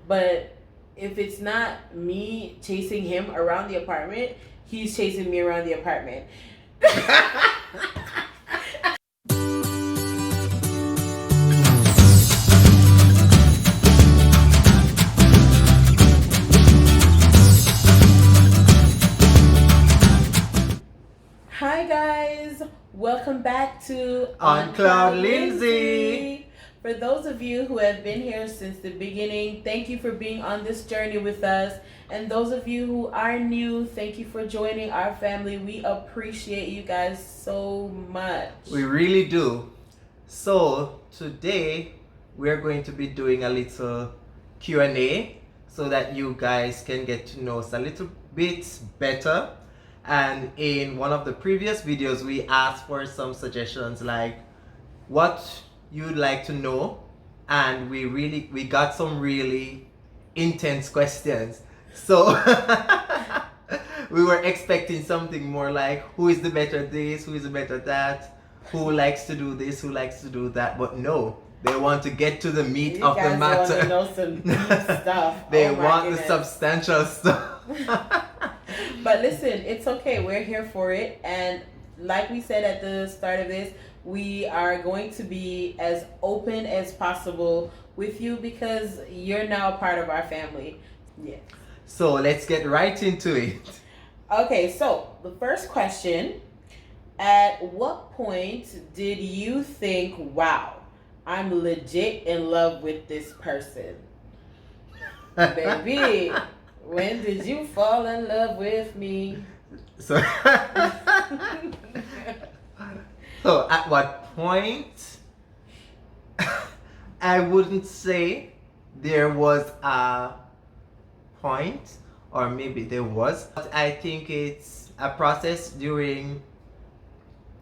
But if it's not me chasing him around the apartment, he's chasing me around the apartment. Hi guys, welcome back to On Cloud Lindsay. For those of you who have been here since the beginning, thank you for being on this journey with us. And those of you who are new, thank you for joining our family. We appreciate you guys so much. We really do. So today we're going to be doing a little Q&A so that you guys can get to know us a little bit better. And in one of the previous videos, we asked for some suggestions like what you'd like to know, and we got some really intense questions. So we were expecting something more like who is the better this, who is the better that, who likes to do this, who likes to do that, but no. They want to get to the meat of the matter. You guys want to know some deep stuff. They want the substantial stuff. But listen, it's okay. We're here for it. And like we said at the start of this, we are going to be as open as possible with you because you're now a part of our family. Yeah. So let's get right into it. Okay, so the first question, at what point did you think, wow, I'm legit in love with this person? Baby, when did you fall in love with me? So, so at what point? I wouldn't say there was a point, or maybe there was. But I think it's a process during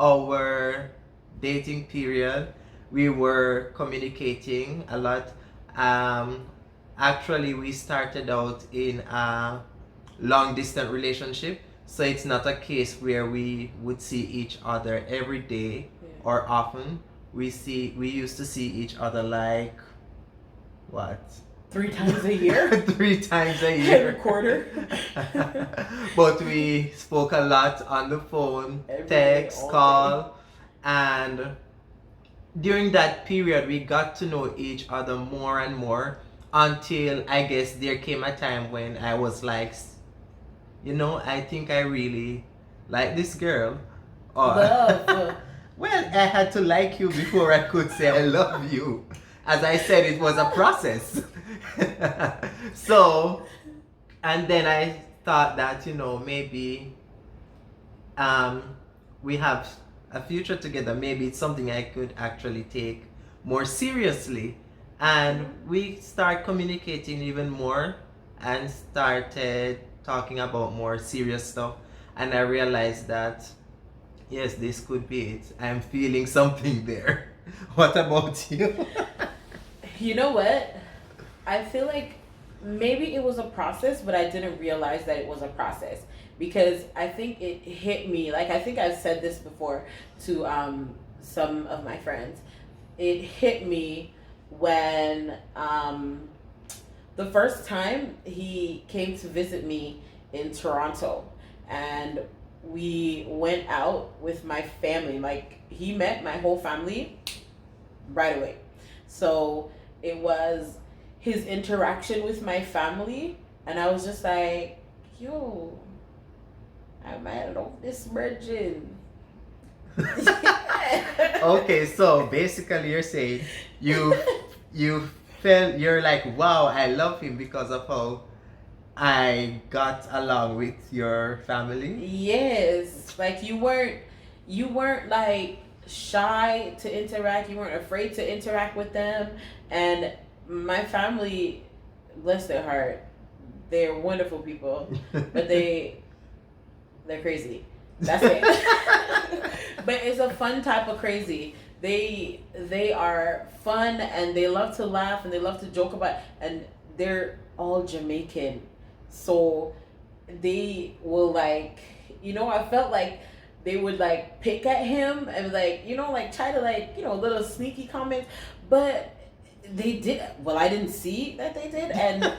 our dating period. We were communicating a lot. Actually, we started out in a long distance relationship, so it's not a case where we would see each other every day or often. We used to see each other like what? 3 times a year? 3 times a year. Every quarter. But we spoke a lot on the phone, Every text, day, call, and during that period we got to know each other more and more until I guess there came a time when I was like, I think I really like this girl. Or, Love. well, I had to like you before I could say I love you. As I said, it was a process. So, and then I thought that, maybe we have a future together. Maybe it's something I could actually take more seriously. And we start communicating even more and started talking about more serious stuff. And I realized that, yes, this could be it. I'm feeling something there. What about you? You know what? I feel like maybe it was a process, but I didn't realize that it was a process because I think it hit me. Like, I think I've said this before to some of my friends. It hit me when the first time he came to visit me in Toronto, and we went out with my family. Like, he met my whole family right away. So it was his interaction with my family, and I was just like, yo, I might love this virgin. Okay, so basically you're saying you felt, you're like, wow, I love him because of how I got along with your family. Yes, like you weren't like shy to interact. You weren't afraid to interact with them. And my family, bless their heart, they're wonderful people, but they're crazy. That's it. But it's a fun type of crazy. They are fun and they love to laugh and they love to joke about, and they're all Jamaican. So they will like, I felt like they would like pick at him and like, like try to like, little sneaky comments, but They did. Well, I didn't see that they did, and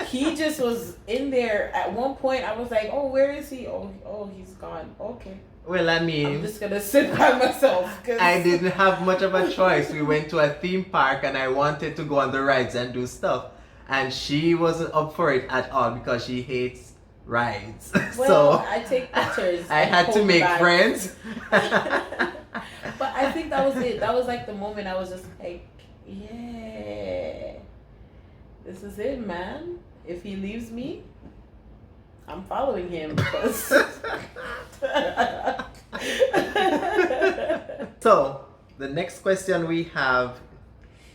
he just was in there. At one point, I was like, "Oh, where is he? Oh, he's gone. Okay, Well, I I'm mean, just gonna sit by myself." 'Cause I didn't have much of a choice. We went to a theme park and I wanted to go on the rides and do stuff. And she wasn't up for it at all because she hates rides. Well, So I take pictures. I and had to hold make back. friends. But I think that was it. That was like the moment I was just like, yeah, this is it, man. If he leaves me, I'm following him because. So the next question we have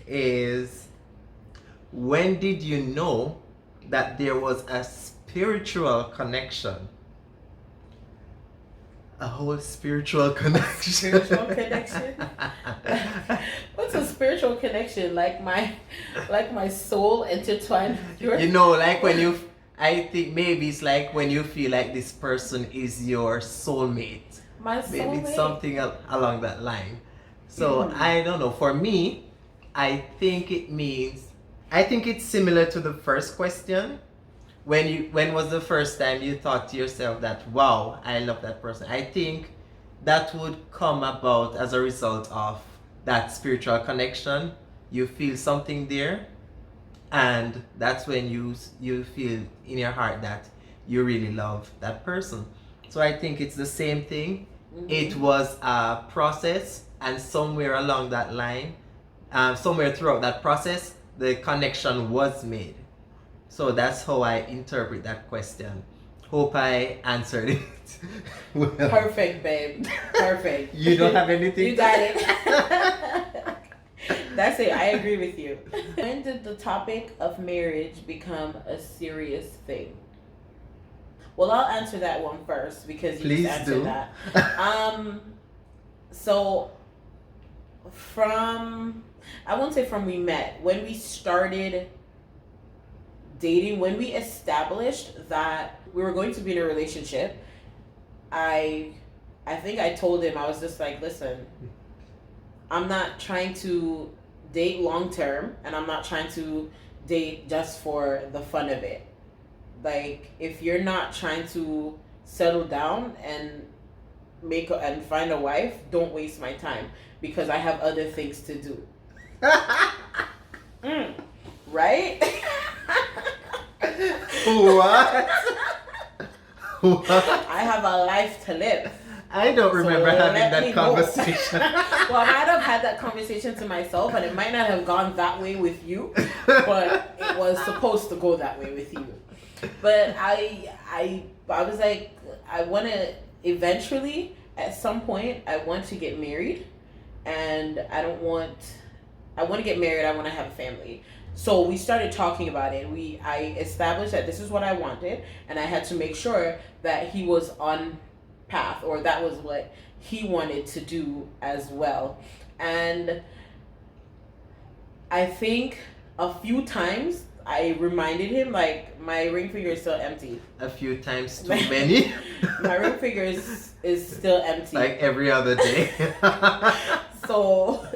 is, when did you know that there was a spiritual connection? A whole spiritual connection. Spiritual connection? What's a spiritual connection? Like my soul intertwined with yours? You know, like when you, I think maybe it's like when you feel like this person is your soulmate. My Maybe soulmate. it's something along that line. So I don't know. For me, I think it's similar to the first question. When was the first time you thought to yourself that, wow, I love that person? I think that would come about as a result of that spiritual connection. You feel something there, and that's when you feel in your heart that you really love that person. So I think it's the same thing. It was a process, and somewhere along that line, somewhere throughout that process, the connection was made. So that's how I interpret that question. Hope I answered it. Well, Perfect, babe. Perfect. you don't have anything? You got it. That's it. I agree with you. When did the topic of marriage become a serious thing? Well, I'll answer that one first because you Please just answered do. that. So I won't say from we met, when we started dating, when we established that we were going to be in a relationship, I think I told him, I was just like, listen, I'm not trying to date long term, and I'm not trying to date just for the fun of it. Like, if you're not trying to settle down and find a wife, don't waste my time because I have other things to do. Right? What? What? I have a life to live. I don't remember having let that me go. conversation. Well, I might have had that conversation to myself, and it might not have gone that way with you, but it was supposed to go that way with you. But I was like, I want to eventually, at some point, I want to get married, and I want to get married. I want to have a family. So we started talking about it. I established that this is what I wanted, and I had to make sure that he was on path, or that was what he wanted to do as well. And I think a few times I reminded him, like, my ring finger is still empty. A few times too many. My ring finger is still empty. Like every other day. So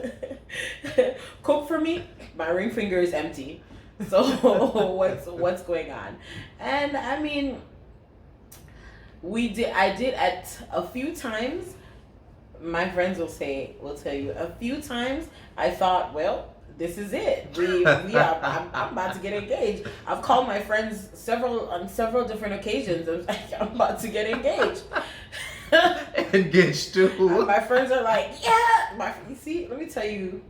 cook for me, my ring finger is empty. So what's going on? And I mean, I did at a few times, my friends will tell you, a few times I thought, well, this is it. I'm about to get engaged. I've called my friends on several different occasions. I'm like, I'm about to get engaged. Engaged to who? My friends are like, yeah. You see, let me tell you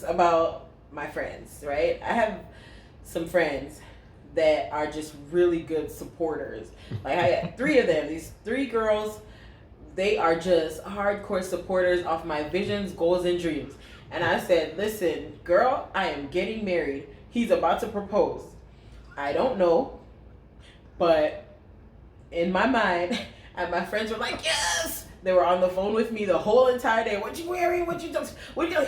about my friends, right? I have some friends that are just really good supporters. Like, I had 3 of them. These 3 girls, they are just hardcore supporters of my visions, goals, and dreams. And I said, listen, girl, I am getting married. He's about to propose. I don't know, but in my mind, and my friends were like, yes! They were on the phone with me the whole entire day. What you wearing? What you doing?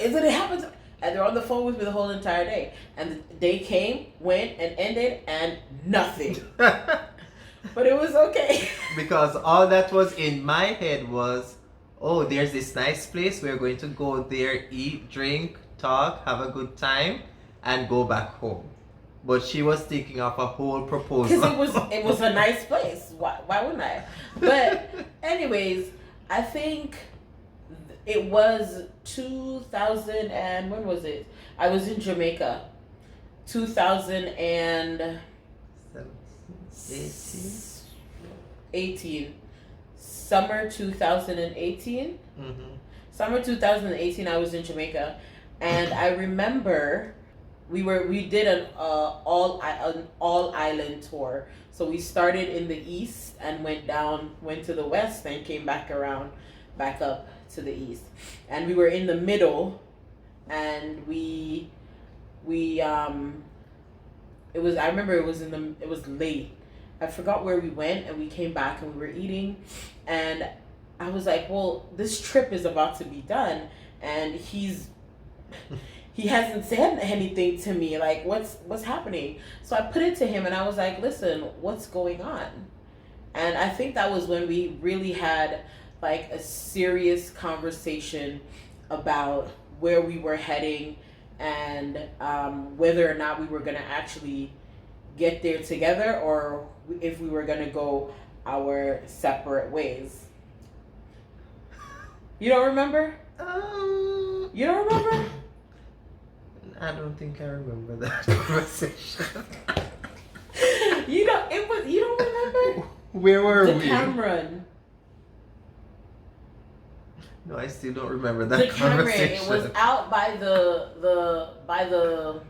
Is it happening? And they're on the phone with me the whole entire day. And the day came, went, and ended, and nothing. But it was okay. Because all that was in my head was, oh, there's this nice place. We're going to go there, eat, drink, talk, have a good time. and go back home. But she was thinking of a whole proposal. Because it was a nice place. Why wouldn't I? But anyways, I think it was 2000 and when was it? I was in Jamaica. 2018. Summer 2018. Summer 2018 I was in Jamaica, and I remember we did an all island tour. So we started in the east and went to the west and came back up to the east. And we were in the middle, and we I remember it was late. I forgot where we went, and we came back and we were eating, and I was like, well, this trip is about to be done, and he hasn't said anything to me, like what's happening. So I put it to him and I was like, listen, what's going on? And I think that was when we really had like a serious conversation about where we were heading, and whether or not we were going to actually get there together, or if we were going to go our separate ways. You don't remember? You don't remember? I don't think I remember that conversation. You don't remember? Where were The we? Cameron. No, I still don't remember that The Cameron. conversation. It was out by the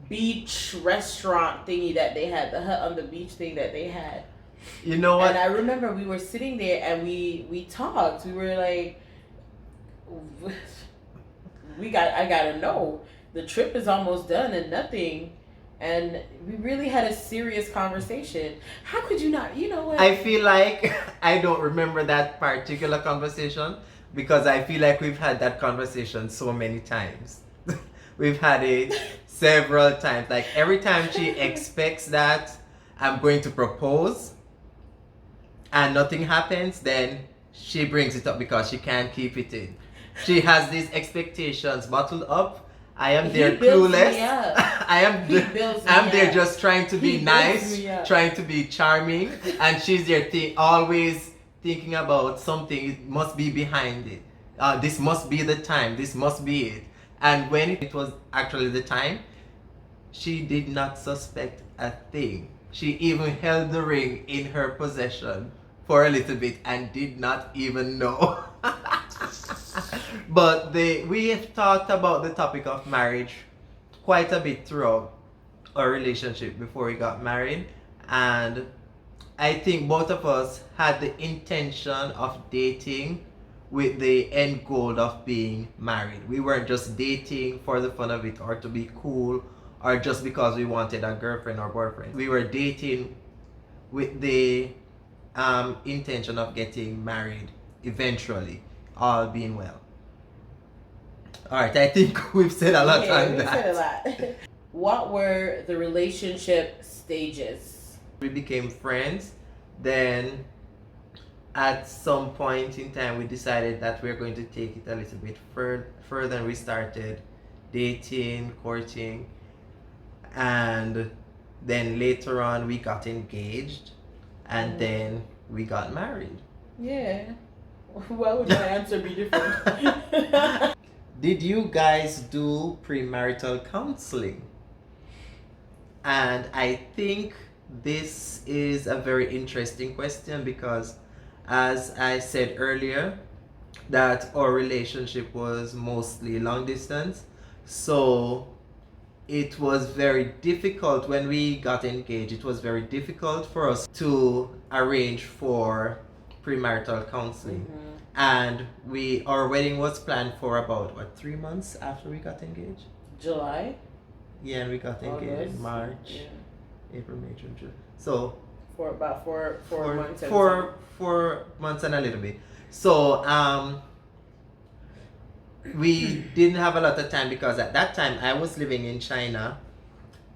beach restaurant thingy that they had, the hut on the beach thing that they had. You know what? And I remember we were sitting there and we talked. We were like, I gotta know. The trip is almost done and nothing. And we really had a serious conversation. How could you not? You know what? I feel like I don't remember that particular conversation because I feel like we've had that conversation so many times. We've had it several times. Like every time she expects that I'm going to propose and nothing happens, then she brings it up because she can't keep it in. She has these expectations bottled up. I am there clueless. I'm there just trying to be nice, trying to be charming, and she's there always thinking about something. It must be behind it. This must be the time. This must be it. And when it was actually the time, she did not suspect a thing. She even held the ring in her possession for a little bit and did not even know. But we have talked about the topic of marriage quite a bit throughout our relationship before we got married, and I think both of us had the intention of dating with the end goal of being married. We weren't just dating for the fun of it or to be cool or just because we wanted a girlfriend or boyfriend. We were dating with the intention of getting married eventually, all being well. Alright, I think we've said a lot on that. Said a lot. What were the relationship stages? We became friends, then at some point in time we decided that we were going to take it a little bit further, and we started dating, courting, and then later on we got engaged, and then we got married. Yeah. Why would my answer be different? Did you guys do premarital counseling? And I think this is a very interesting question because, as I said earlier, that our relationship was mostly long distance. So it was very difficult when we got engaged. It was very difficult for us to arrange for premarital counseling. Mm-hmm. And our wedding was planned for about 3 months after we got engaged? July? Yeah, and we got engaged in March, April, May, June, July. So for about four months. 4 months and a little bit. So we didn't have a lot of time because at that time I was living in China.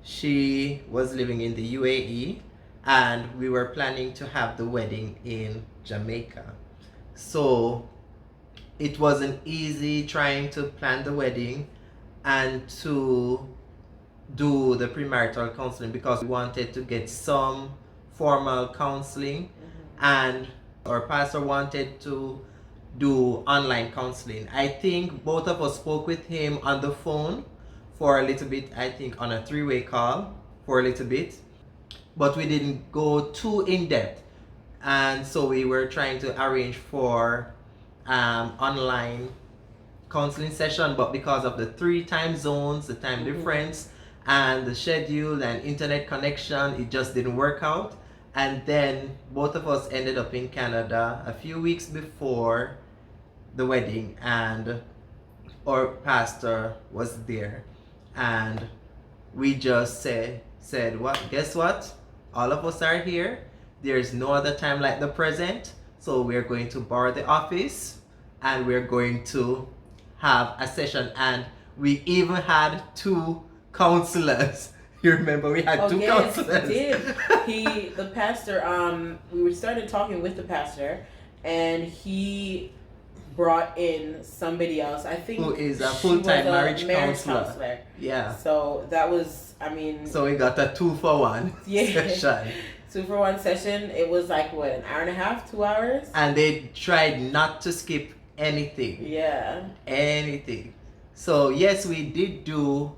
She was living in the UAE, and we were planning to have the wedding in Jamaica. So it wasn't easy trying to plan the wedding and to do the premarital counseling because we wanted to get some formal counseling, and our pastor wanted to do online counseling. I think both of us spoke with him on the phone for a little bit, I think on a 3-way call for a little bit, but we didn't go too in depth. And so we were trying to arrange for online counseling session, but because of the 3 time zones, the time difference, and the schedule and internet connection, it just didn't work out. And then both of us ended up in Canada a few weeks before the wedding, and our pastor was there, and we just said what, guess what, all of us are here, there's no other time like the present, so we're going to borrow the office and we're going to have a session. And we even had 2 counselors. You remember we had 2 counselors. We did. The pastor, we started talking with the pastor, and he brought in somebody else, I think, who is a full-time marriage counselor. Yeah. So that was, so we got a 2-for-1 session. 2-for-1 session. It was like what, an hour and a half, 2 hours? And they tried not to skip anything. Yeah. Anything. So yes, we did do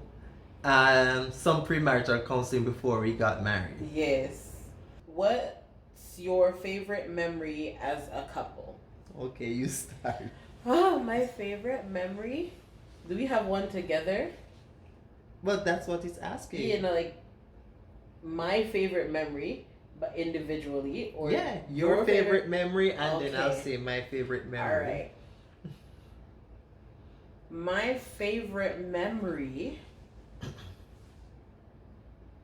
some premarital counseling before we got married. Yes. What's your favorite memory as a couple? Okay, you start. Oh, my favorite memory? Do we have one together? Well, that's what it's asking. You know, like my favorite memory, but individually, or your favorite memory, and then I'll say my favorite memory. All right. My favorite memory,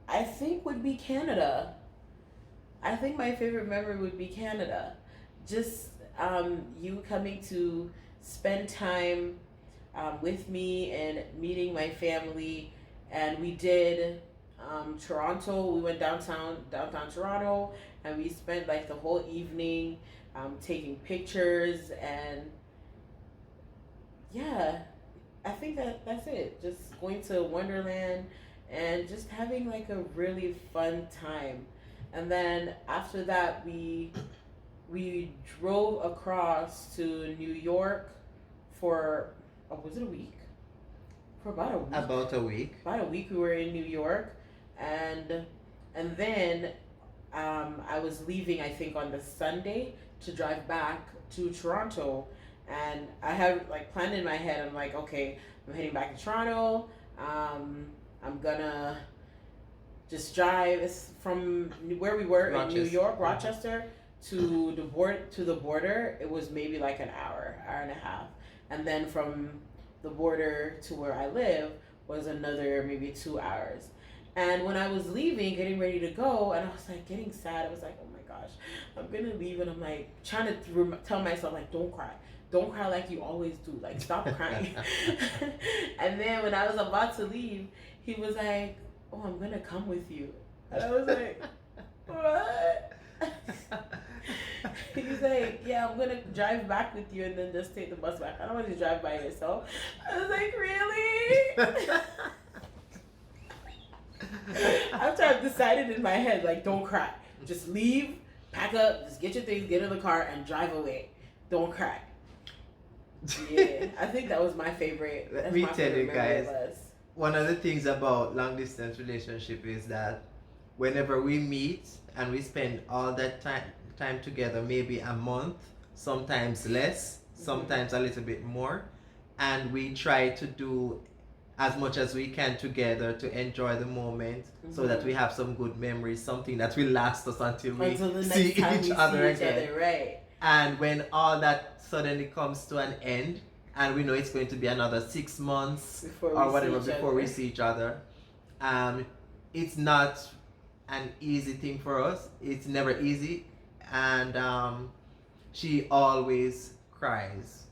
I think, would be Canada. I think my favorite memory would be Canada. Just you coming to spend time with me and meeting my family. And we did Toronto. We went downtown Toronto, and we spent like the whole evening taking pictures. And yeah, I think that's it. Just going to Wonderland and just having like a really fun time. And then after that, we drove across to New York for, was it a week? For about a week. About a week. About a week we were in New York, and then I was leaving, I think, on the Sunday to drive back to Toronto, and I had like planned in my head. I'm like, okay, I'm heading back to Toronto. I'm gonna just drive from where we were in New York, Rochester, to the border. It was maybe like an hour and a half, and then from the border to where I live was another maybe 2 hours. And when I was leaving, getting ready to go, and I was like getting sad, I was like, oh my gosh, I'm gonna leave. And I'm like trying to tell myself, like, don't cry like you always do, like stop crying. And then when I was about to leave, he was like, oh, I'm gonna come with you. And I was like, what? He was like, yeah, I'm gonna drive back with you and then just take the bus back. I don't want you to drive by yourself. I was like, really? After I've decided in my head, like, don't cry. Just leave, pack up, just get your things, get in the car, and drive away. Don't cry. Yeah, I think that was my favorite. Let me tell you guys, one of the things about long distance relationship is that whenever we meet and we spend all that time together, maybe a month, sometimes less, sometimes a little bit more, and we try to do as much as we can together to enjoy the moment, so that we have some good memories, something that will last us until we see each other again. Right. And when all that suddenly comes to an end, and we know it's going to be another 6 months or whatever before we see each other, it's not an easy thing for us. It's never easy. And she always cries.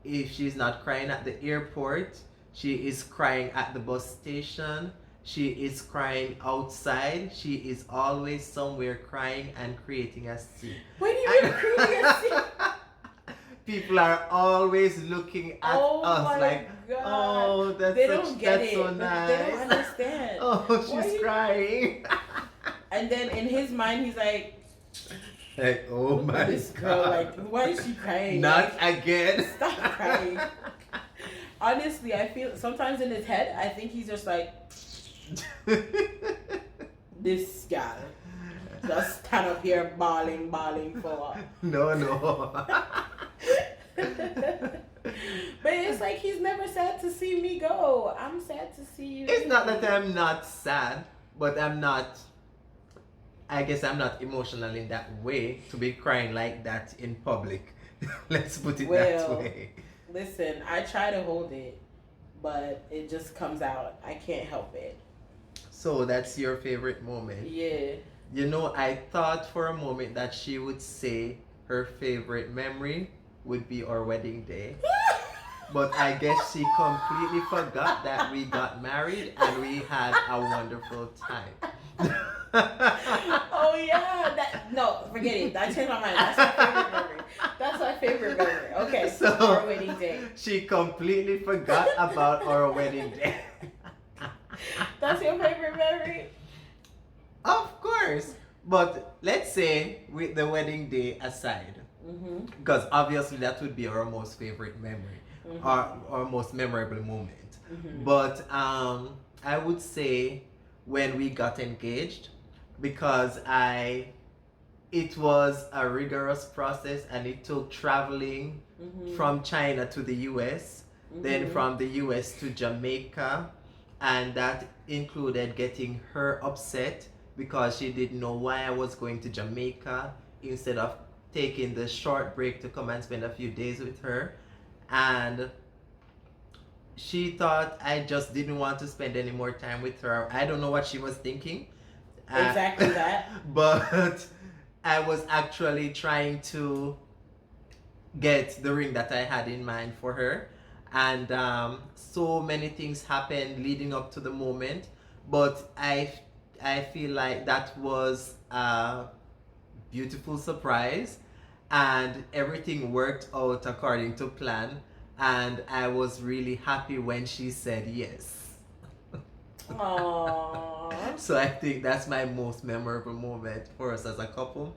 If she's not crying at the airport, she is crying at the bus station. She is crying outside. She is always somewhere crying and creating a scene. What do you mean creating a scene? People are always looking at us like, God. oh, that's so nice. They don't understand. Oh, Why she's you-" crying. And then in his mind, he's like, Like, oh my this girl, god. like, why is she crying? Not Like, again. stop crying. Honestly, I feel sometimes in his head, I think he's just like, this guy just stand up here bawling for what? No. But it's like he's never sad to see me go. I'm sad to see you. It's not that I'm not sad, but I guess I'm not emotional in that way to be crying like that in public. Let's put it that Well, way. Listen, I try to hold it, but it just comes out. I can't help it. So that's your favorite moment. Yeah. You know, I thought for a moment that she would say her favorite memory would be our wedding day. But I guess she completely forgot that we got married and we had a wonderful time. Oh yeah, no, forget it. I changed my mind. That's my favorite memory. That's my favorite memory. Okay, So, our wedding day. She completely forgot about our wedding day. That's your favorite memory? Of course. But let's say with the wedding day aside, Mm-hmm. because obviously that would be our most favorite memory, Mm-hmm. our most memorable moment. Mm-hmm. But I would say when we got engaged, because it was a rigorous process and it took traveling Mm-hmm. from China to the US, then Mhm. from the US to Jamaica, and that included getting her upset because she didn't know why I was going to Jamaica instead of taking the short break to come and spend a few days with her. And she thought I just didn't want to spend any more time with her. I don't know what she was thinking. Exactly that. But I was actually trying to get the ring that I had in mind for her. And so many things happened leading up to the moment. But I feel like that was a beautiful surprise. And everything worked out according to plan. And I was really happy when she said yes. Aww. So I think that's my most memorable moment for us as a couple,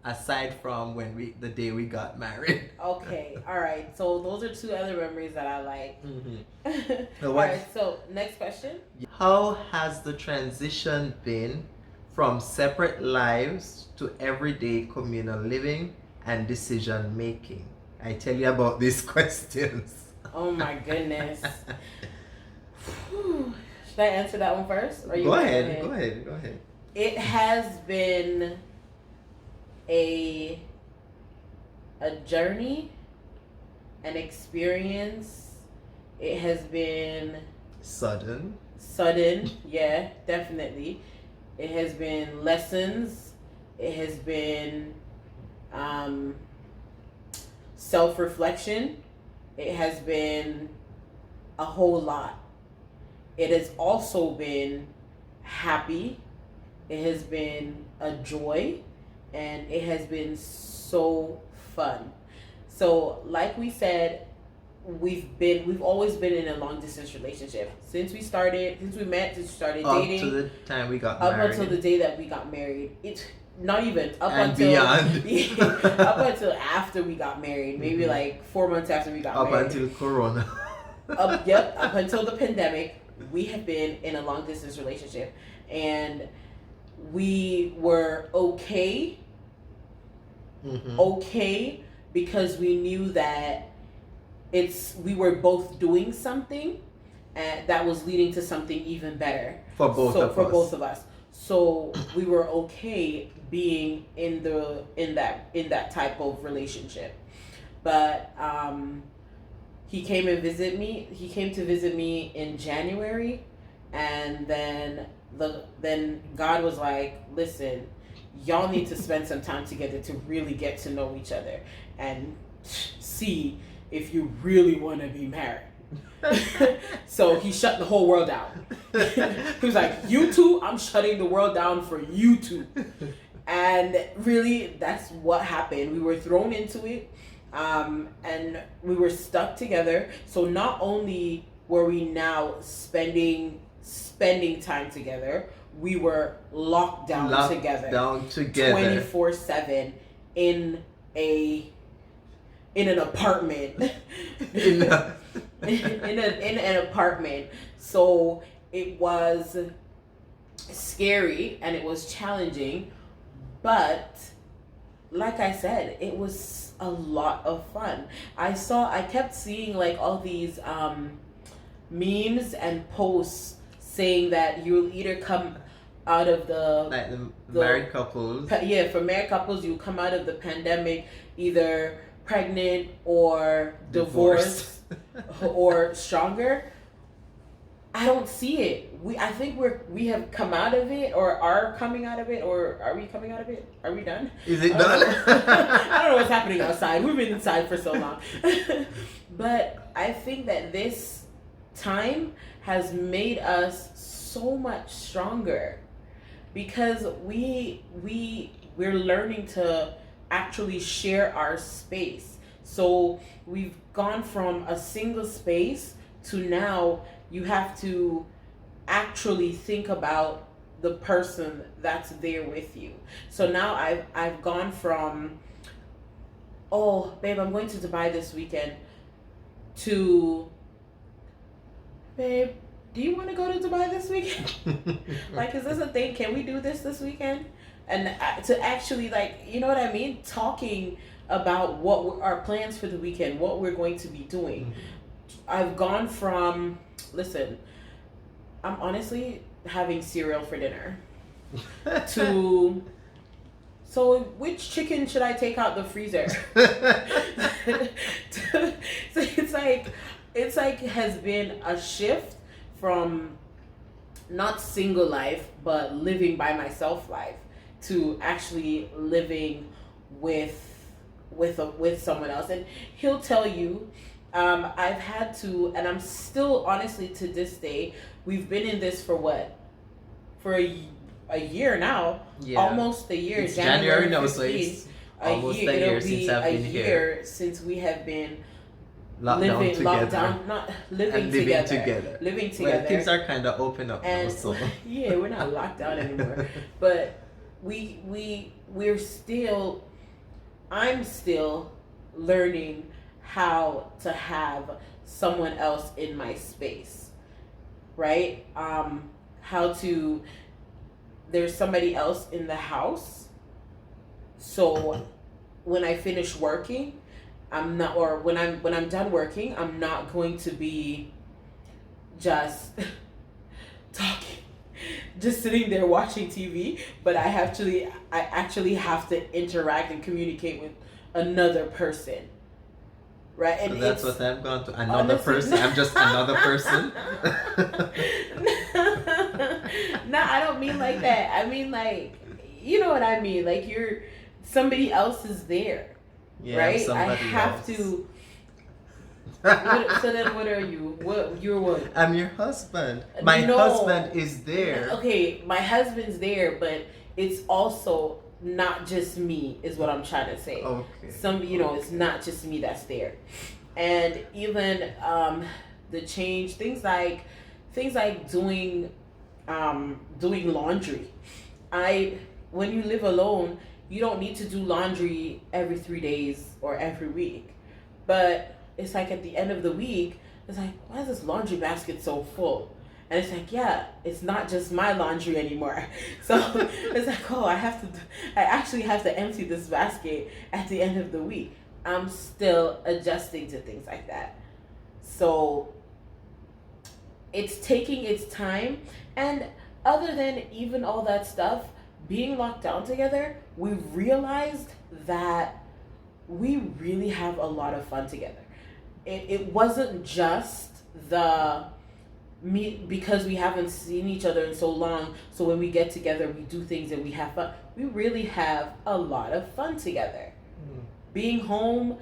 aside from the day we got married. Okay, all right. So those are two other memories that I like. Mm-hmm. All right. So next question. How has the transition been from separate lives to everyday communal living and decision making? I tell you about these questions. Oh my goodness. Whew. Should I answer that one first? Or you Go wanna ahead. It has been a journey, an experience. It has been Sudden. yeah, definitely. It has been lessons. It has been self-reflection. It has been a whole lot. It has also been happy. It has been a joy, and it has been so fun. So, like we said, we've always been in a long distance relationship since we met, since we started dating, Up to the time we got up married. until the day that we got married. It's not even up And until beyond. up until after we got married, maybe Mhm. like 4 months after we got Up married. until Corona. Up until the pandemic, we have been in a long distance relationship, and we were okay Mhm. because we knew that we were both doing something and that was leading to something even better For both of for us. both of us. So we were okay being in that type of relationship. But he came to visit me in January, and then God was like, listen, y'all need to spend some time together to really get to know each other and see if you really want to be married. So he shut the whole world down. He was like, you two, I'm shutting the world down for you two. And really, that's what happened. We were thrown into it, and we were stuck together. So not only were we now spending spending time together. We were locked down together. 24/7 in an apartment. in an apartment. So it was scary and it was challenging, but like I said, it was a lot of fun. I kept seeing like all these memes and posts saying that you'll either come out of the like the married couples. For married couples, you come out of the pandemic either pregnant or divorced or stronger. I don't see it. I think we have come out of it, or are coming out of it, or are we coming out of it? Are we done? Is it done? I don't know what's happening outside. We've been inside for so long. But I think that this time has made us so much stronger because we're learning to actually share our space. So we've gone from a single space to now you have to actually think about the person that's there with you. So now I've gone from, oh babe, I'm going to Dubai this weekend, to, babe, do you want to go to Dubai this weekend? Like, is this a thing? Can we do this weekend? And to actually, like, you know what I mean? Talking about what our plans for the weekend, what we're going to be doing. I've gone from, listen, I'm honestly having cereal for dinner to, so which chicken should I take out the freezer? So it's like has been a shift from not single life but living by myself life to actually living with someone else. And he'll tell you, I've had to, and I'm still, honestly, to this day, we've been in this for what? For a year now. Yeah. Almost a year. It's January now, 15, so it's almost a year since I've been here. A year since we have been living together. Living together. Well, things are kind of open up now, so. Yeah, we're not locked down anymore. But we're still, I'm still learning how to have someone else in my space, right? How to, there's somebody else in the house, so when I finish working, I'm not, or when I'm done working, I'm not going to be just talking, just sitting there watching TV, but I actually have to interact and communicate with another person. Right, and so that's what I've gone to. Another person. I'm just another person. No, I don't mean like that. I mean, like, you know what I mean. Like, somebody else is there, right? I have else. to. So then, what are you? You're what? I'm your husband. My husband is there. Okay, my husband's there, but it's also not just me, is what I'm trying to say. Okay. It's not just me that's there. And even the change, things like doing laundry. When you live alone, you don't need to do laundry every 3 days or every week. But it's like at the end of the week, it's like, why is this laundry basket so full? And it's like, yeah, it's not just my laundry anymore. So it's like, oh, I actually have to empty this basket at the end of the week. I'm still adjusting to things like that. So it's taking its time. And other than even all that stuff, being locked down together, we realized that we really have a lot of fun together. It wasn't just because we haven't seen each other in so long, so when we get together we do things and we have fun. We really have a lot of fun together. Being home,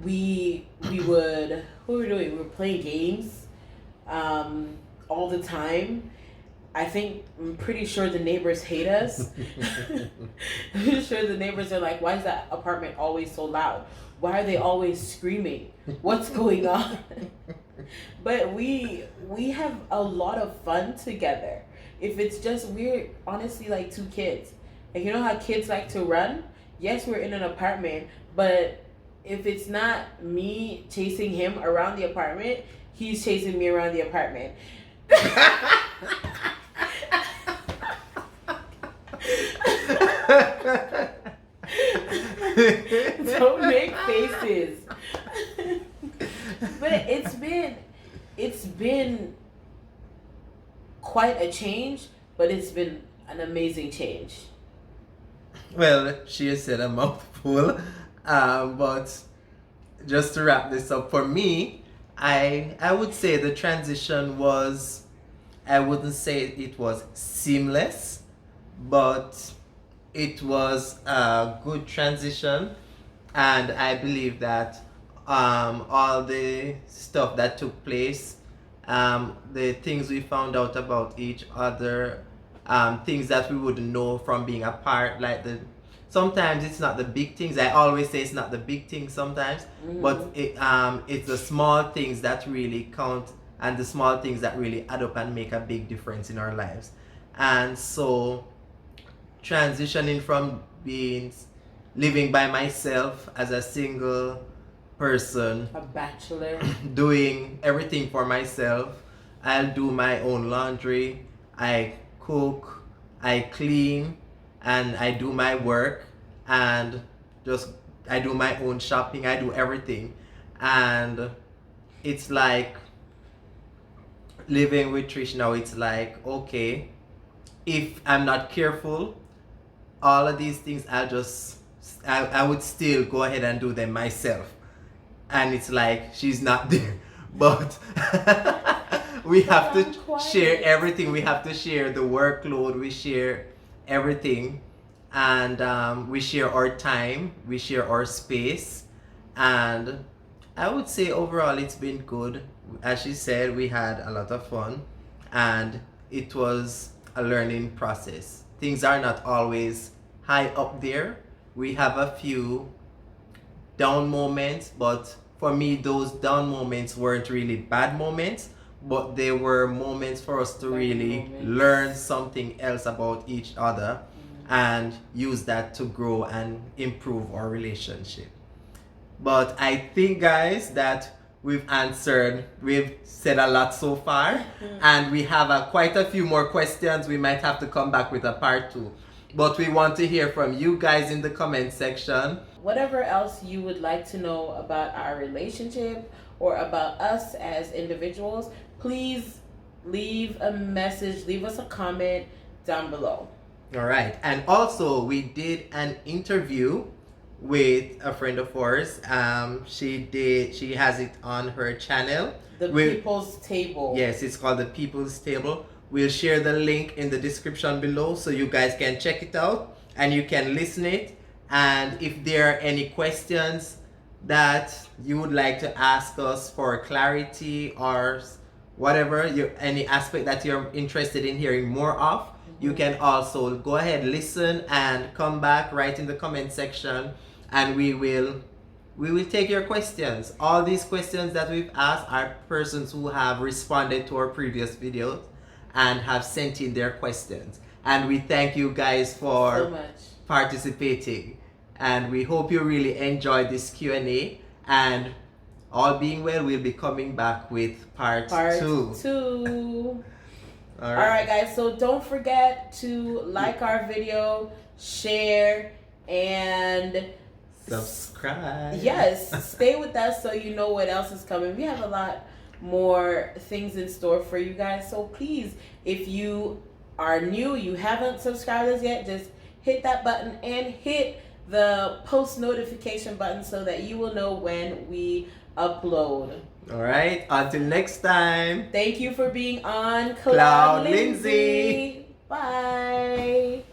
we would, what were we doing? We were playing games all the time. I'm pretty sure the neighbors hate us. I'm pretty sure the neighbors are like, why is that apartment always so loud? Why are they always screaming? What's going on? But we have a lot of fun together. If it's just we're honestly like two kids. And you know how kids like to run? Yes, we're in an apartment, but if it's not me chasing him around the apartment, he's chasing me around the apartment. Don't make faces. But it's been quite a change, but it's been an amazing change. Well, she has said a mouthful, but just to wrap this up, for me, I would say the transition was, I wouldn't say it was seamless, but it was a good transition, and I believe that all the stuff that took place, the things we found out about each other, things that we wouldn't know from being apart, like sometimes it's not the big things. I always say it's not the big things sometimes, but it's the small things that really count, and the small things that really add up and make a big difference in our lives. And so transitioning from living by myself as a single person, a bachelor, doing everything for myself. I'll do my own laundry, I cook, I clean, and I do my work, and just I do my own shopping, I do everything. And it's like living with Trish now, it's like, okay, if I'm not careful, all of these things I would still go ahead and do them myself. And it's like she's not there. But we have to share everything. We have to share the workload, we share everything. And we share our time, we share our space. And I would say overall it's been good. As she said, we had a lot of fun, and it was a learning process. Things are not always high up there. We have a few down moments, but for me those down moments weren't really bad moments, but they were moments for us to really learn something else about each other and use that to grow and improve our relationship. But I think, guys, that we've said a lot so far, and we have quite a few more questions. We might have to come back with a part 2. But we want to hear from you guys in the comment section. Whatever else you would like to know about our relationship or about us as individuals, please leave a message, leave us a comment down below. All right. And also, we did an interview with a friend of ours. She has it on her channel. The People's Table. Yes, it's called The People's Table. We'll share the link in the description below so you guys can check it out and you can listen it. And if there are any questions that you would like to ask us for clarity or whatever, any aspect that you're interested in hearing more of, you can also go ahead, listen, and come back, write in the comment section, and we will take your questions. All these questions that we've asked are persons who have responded to our previous videos and have sent in their questions. And we thank you guys for so much participating. And we hope you really enjoyed this Q&A. And all being well, we'll be coming back with part 2. All right, guys. So don't forget to like our video, share, and subscribe. Yes, stay with us so you know what else is coming. We have a lot more things in store for you guys. So please, if you are new, you haven't subscribed us yet, just hit that button and hit the post notification button so that you will know when we upload. All right, until next time. Thank you for being on Cloud Lindsay. Bye.